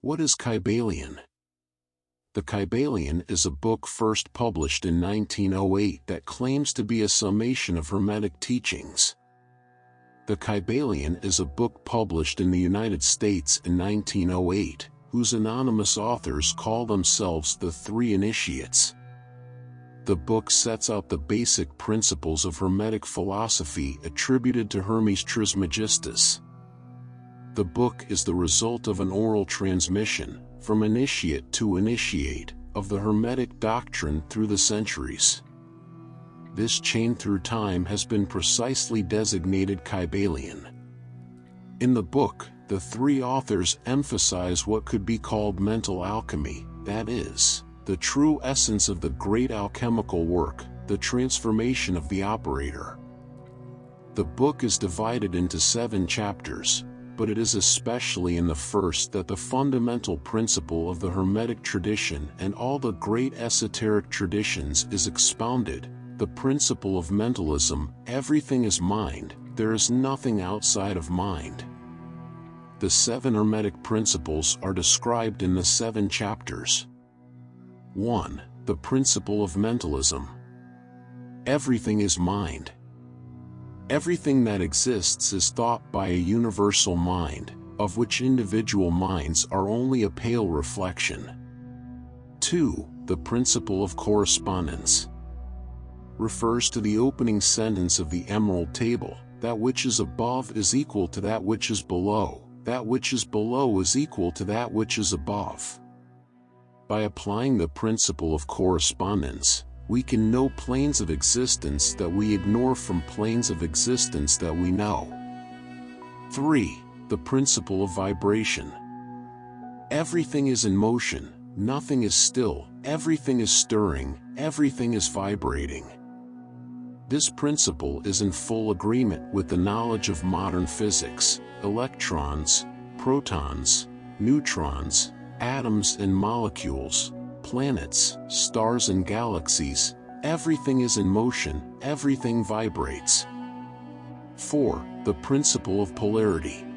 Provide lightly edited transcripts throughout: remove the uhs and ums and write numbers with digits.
What is Kybalion? The Kybalion is a book first published in 1908 that claims to be a summation of Hermetic teachings. The Kybalion is a book published in the United States in 1908, whose anonymous authors call themselves the Three Initiates. The book sets out the basic principles of Hermetic philosophy attributed to Hermes Trismegistus. The book is the result of an oral transmission, from initiate to initiate, of the Hermetic doctrine through the centuries. This chain through time has been precisely designated Kybalion. In the book, the three authors emphasize what could be called mental alchemy, that is, the true essence of the great alchemical work, the transformation of the operator. The book is divided into 7 chapters, but it is especially in the first that the fundamental principle of the Hermetic tradition and all the great esoteric traditions is expounded, the principle of mentalism. Everything is mind, there is nothing outside of mind. The 7 Hermetic principles are described in the 7 chapters. 1. The principle of mentalism. Everything is mind. Everything that exists is thought by a universal mind, of which individual minds are only a pale reflection. 2. The principle of correspondence. Refers to the opening sentence of the Emerald Table, that which is above is equal to that which is below, that which is below is equal to that which is above. By applying the principle of correspondence, we can know planes of existence that we ignore from planes of existence that we know. 3. The principle of vibration. Everything is in motion, nothing is still, everything is stirring, everything is vibrating. This principle is in full agreement with the knowledge of modern physics. Electrons, protons, neutrons, atoms and molecules, planets, stars and galaxies, everything is in motion, everything vibrates. 4. The principle of polarity.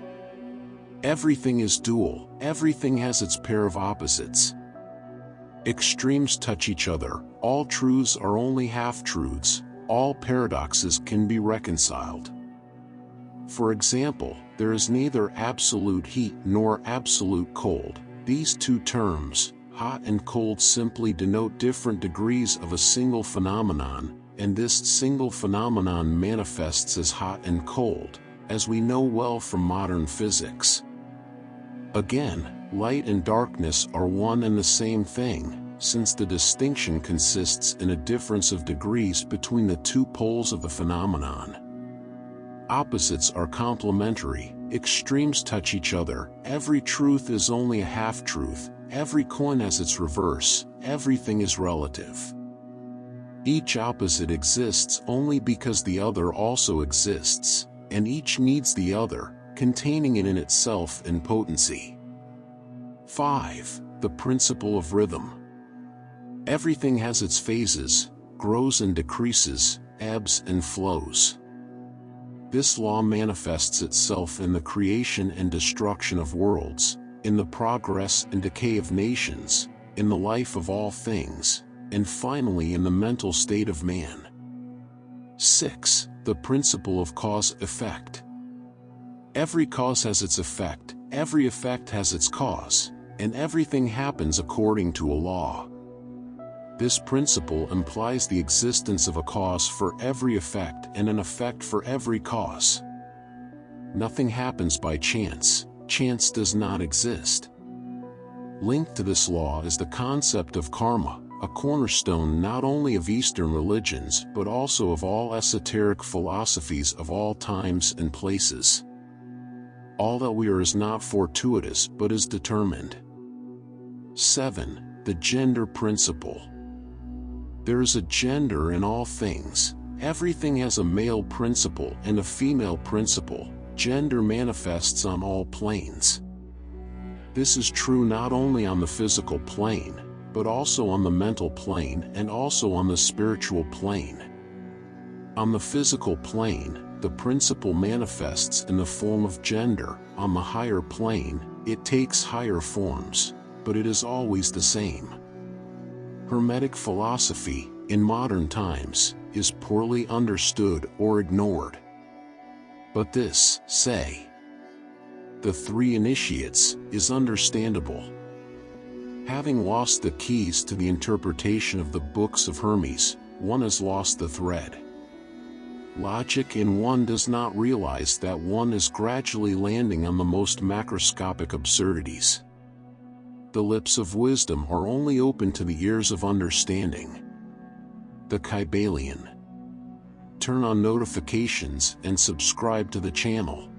Everything is dual, everything has its pair of opposites. Extremes touch each other, all truths are only half-truths, all paradoxes can be reconciled. For example, there is neither absolute heat nor absolute cold. These two terms, hot and cold, simply denote different degrees of a single phenomenon, and this single phenomenon manifests as hot and cold, as we know well from modern physics. Again, light and darkness are one and the same thing, since the distinction consists in a difference of degrees between the two poles of the phenomenon. Opposites are complementary, extremes touch each other, every truth is only a half-truth, every coin has its reverse, everything is relative. Each opposite exists only because the other also exists, and each needs the other, containing it in itself in potency. 5. The principle of rhythm. Everything has its phases, grows and decreases, ebbs and flows. This law manifests itself in the creation and destruction of worlds, in the progress and decay of nations, in the life of all things, and finally in the mental state of man. 6. The principle of cause-effect. Every cause has its effect, every effect has its cause, and everything happens according to a law. This principle implies the existence of a cause for every effect and an effect for every cause. Nothing happens by chance, chance does not exist. Linked to this law is the concept of karma, a cornerstone not only of Eastern religions but also of all esoteric philosophies of all times and places. All that we are is not fortuitous but is determined. 7. The gender principle. There is a gender in all things. Everything has a male principle and a female principle. Gender manifests on all planes. This is true not only on the physical plane, but also on the mental plane and also on the spiritual plane. On the physical plane, the principle manifests in the form of gender. On the higher plane, It takes higher forms, but it is always the same. Hermetic philosophy, in modern times, is poorly understood or ignored. But this, say, the three initiates, is understandable. Having lost the keys to the interpretation of the books of Hermes, one has lost the thread. Logic in one does not realize that one is gradually landing on the most macroscopic absurdities. The lips of wisdom are only open to the ears of understanding. The Kybalion. Turn on notifications and subscribe to the channel.